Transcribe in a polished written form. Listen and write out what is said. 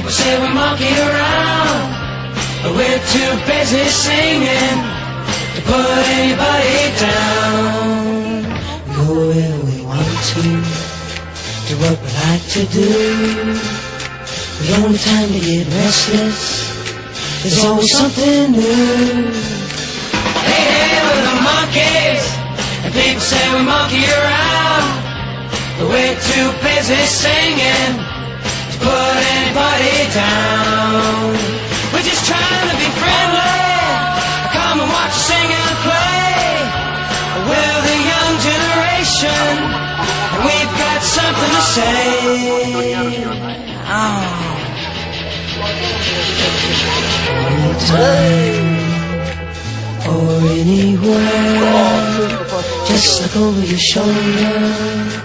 People say we're monkeying around, but we're too busy singing to put anybody down. We go where we want to, do what we like to do. The only time to get restless, there's always something new. Hey, hey, we're the monkeys, and people say we monkey around, but we're too busy singing to put anybody down. We're just trying to be friendly, come and watch us sing and play. We're the young generation, and we've got something to say. Anytime or anywhere, just look over your shoulder.